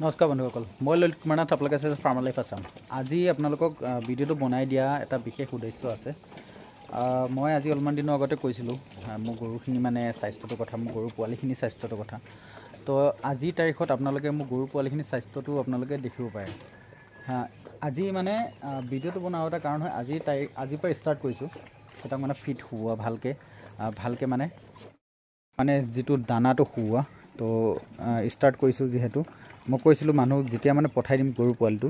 নমস্কাৰ বন্ধুসকল, মই ললিত কুমাৰ নাথ, আপোনালোকে আছে ফাৰ্মাৰ লাইফ আছাম। আজি আপোনালোকক ভিডিঅ'টো বনাই দিয়া এটা বিশেষ উদ্দেশ্য আছে। মই আজি অলপমান দিনৰ আগতে কৈছিলোঁ মোৰ গৰুখিনি মানে স্বাস্থ্যটোৰ কথা, মোৰ গৰু পোৱালিখিনিৰ স্বাস্থ্যটোৰ কথা। তো আজিৰ তাৰিখত আপোনালোকে মোৰ গৰু পোৱালিখিনিৰ স্বাস্থ্যটো আপোনালোকে দেখিব পাৰে। আজি মানে ভিডিঅ'টো বনোৱাৰ এটা কাৰণ হয়, আজিৰ পৰা ষ্টাৰ্ট কৰিছোঁ সিহঁতক মানে ফিট খুওৱা, ভালকৈ মানে যিটো দানাটো খুওৱা। তো ষ্টাৰ্ট কৰিছোঁ যিহেতু মই কৈছিলোঁ মানুহক যেতিয়া মানে পঠাই দিম গৰু পোৱালিটো,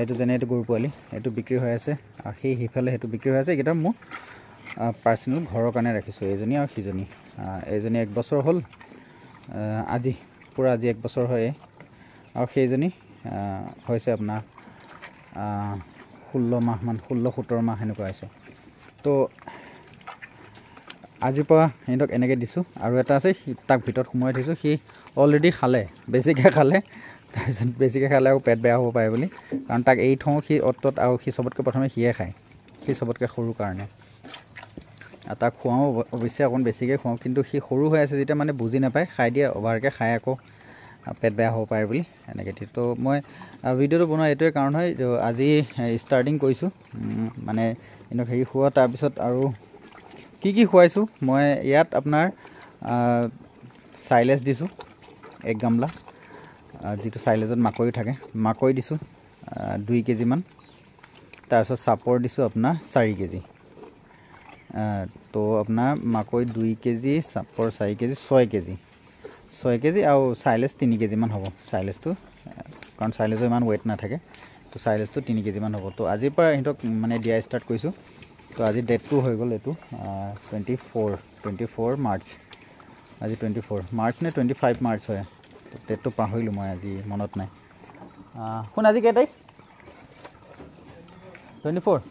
এইটো যেনে এইটো গৰু পোৱালি এইটো বিক্ৰী হৈ আছে, আৰু সেইফালে সেইটো বিক্ৰী হৈ আছে। এইকেইটা মোৰ পাৰ্চনেল ঘৰৰ কাৰণে ৰাখিছোঁ, এইজনী আৰু সিজনী। এইজনী 1 বছৰ হ'ল আজি 1 বছৰ হয়, আৰু সেইজনী হৈছে আপোনাৰ 16 মাহমান, 16-17 মাহ সেনেকুৱা হৈছে। তো আজিৰ পৰা সিহঁতক এনেকৈ দিছোঁ। আৰু এটা আছে তাক ভিতৰত সোমোৱাই থৈছোঁ, সি অলৰেডি খালে, বেছিকৈ খালে। তাৰপিছত বেছিকৈ খালে আকৌ পেট বেয়া হ'ব পাৰে বুলি, কাৰণ তাক এৰি থওঁ সি অ'ত আৰু সি চবতকৈ প্ৰথমে সিয়ে খায়, সি চবতকৈ সৰু কাৰণে। তাক খুৱাওঁ অৱশ্যে অকণ বেছিকৈ খুৱাওঁ, কিন্তু সি সৰু হৈ আছে যেতিয়া মানে বুজি নাপায়, খাই দিয়ে, অভাৰকৈ খাই আকৌ পেট বেয়া হ'ব পাৰে বুলি এনেকৈ দিয়ে। তো মই ভিডিঅ'টো বনোৱা এইটোৱে কাৰণ হয়, আজি ষ্টাৰ্টিং কৰিছোঁ মানে এনেকৈ হেৰি খুওৱা। তাৰপিছত আৰু কি খুৱাইছোঁ মই ইয়াত আপোনাৰ চাইলেজ দিছোঁ 1 গামলা, যিটো চাইলেজত মাকৈ থাকে, মাকৈ দিছোঁ 2 কেজিমান। তাৰপিছত চাপৰ দিছোঁ আপোনাৰ 4 কেজি। তো আপোনাৰ মাকৈ 2 কেজি, চাপৰ 4 কেজি, 6 কেজি আৰু চাইলেজ 3 কেজিমান হ'ব। চাইলেজটো কাৰণ চাইলেজৰ ইমান ৱেইট নাথাকে, তো চাইলেজটো 3 কেজিমান হ'ব। তো আজিৰ পৰা সিহঁতক মানে দিয়া ষ্টাৰ্ট কৰিছোঁ। তো আজি ডেটটো হৈ গ'ল, এইটো 24 মাৰ্চ। আজি 24 মাৰ্চ নে 25 মাৰ্চ হয়, ডেটটো পাহৰিলোঁ মই, আজি মনত নাই। শুন, আজি কেই তাৰিখ? 24।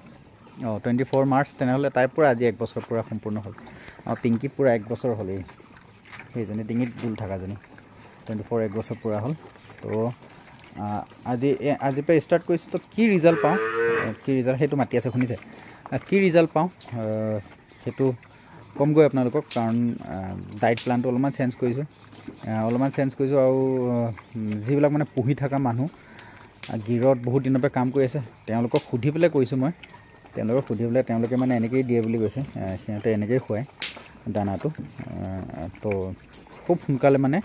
24 মাৰ্চ। তেনেহ'লে তাইৰ পৰা আজি 1 বছৰ পূৰা সম্পূৰ্ণ হ'ল। আৰু পিংকি পূৰা 1 বছৰ হ'লেই, সেইজনী ডিঙিত গোল থকাজনী 24 1 বছৰ পূৰা হ'ল। তো আজিৰ পৰা ষ্টাৰ্ট কৰিছোঁ। তো কি ৰিজাল্ট পাওঁ, সেইটো মাতি আছে শুনিছে, কি ৰিজাল্ট পাওঁ সেইটো ক'মগৈ আপোনালোকক। কাৰণ ডাইট প্লানটো অলপমান চেঞ্জ কৰিছোঁ, আৰু যিবিলাক মানে পুহি থকা মানুহ গিৰত বহুত দিনৰ পৰা কাম কৰি আছে, তেওঁলোকক সুধি পেলাই কৈছোঁ মই। তেওঁলোকে মানে এনেকৈয়ে দিয়ে বুলি কৈছে, সিহঁতে এনেকৈয়ে খুৱায় দানাটো। তো খুব সোনকালে মানে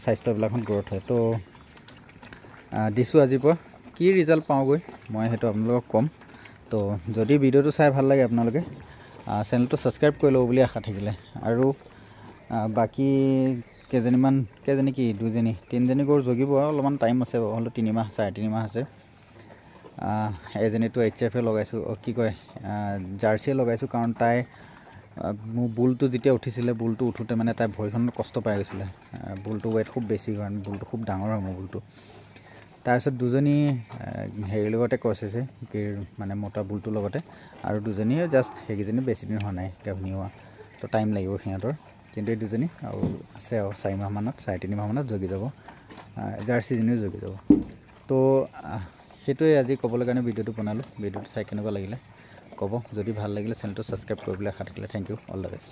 স্বাস্থ্যবিলাকখন গ্ৰ'থ হয়। তো দিছোঁ আজিৰ পৰা, কি ৰিজাল্ট পাওঁগৈ মই সেইটো আপোনালোকক ক'ম। তো যদি ভিডিঅ'টো চাই ভাল লাগে আপোনালোকে চেনেলটো ছাবস্ক্ৰাইব কৰি ল'ব বুলি আশা থাকিলে। আৰু বাকী কেইজনী কি 2জনী 3জনী গৰু জগিব, আৰু অলপমান টাইম আছে, হ'লেও 3 মাহ 3.5 মাহ আছে। এজনীটো HF লগাইছোঁ, জাৰ্চিয়ে লগাইছোঁ। কাৰণ তাই মোৰ বুলটো যেতিয়া উঠিছিলে, বুলটো উঠোঁতে মানে তাই ভৰিখনত কষ্ট পাই গৈছিলে। বুলটো ৱেইট খুব বেছি, কাৰণ বুলটো খুব ডাঙৰ হয় মোৰ বুলটো। তাৰপিছত 2জনী হেৰিৰ লগতে ক্ৰছ হৈছে, মানে মতা বুলটোৰ লগতে, আৰু 2জনীয়ে জাষ্ট সেইকেইজনী বেছি দিন হোৱা নাই গাভিনী হোৱা। তো টাইম লাগিব সিহঁতৰ, কিন্তু এই 2জনী আৰু আছে, আৰু 4 মাহমানত 4.5 মাহমানত জগি যাব, জাৰ্চিজনীও জগি যাব। তো সেইটোৱে আজি ক'বলৈ কাৰণে ভিডিঅ'টো বনালোঁ। ভিডিঅ'টো চাই কেনেকুৱা লাগিলে ক'ব, যদি ভাল লাগিলে চেনেলটো ছাবস্ক্ৰাইব কৰিবলৈ আশা থাকিলে। Thank you, all the best.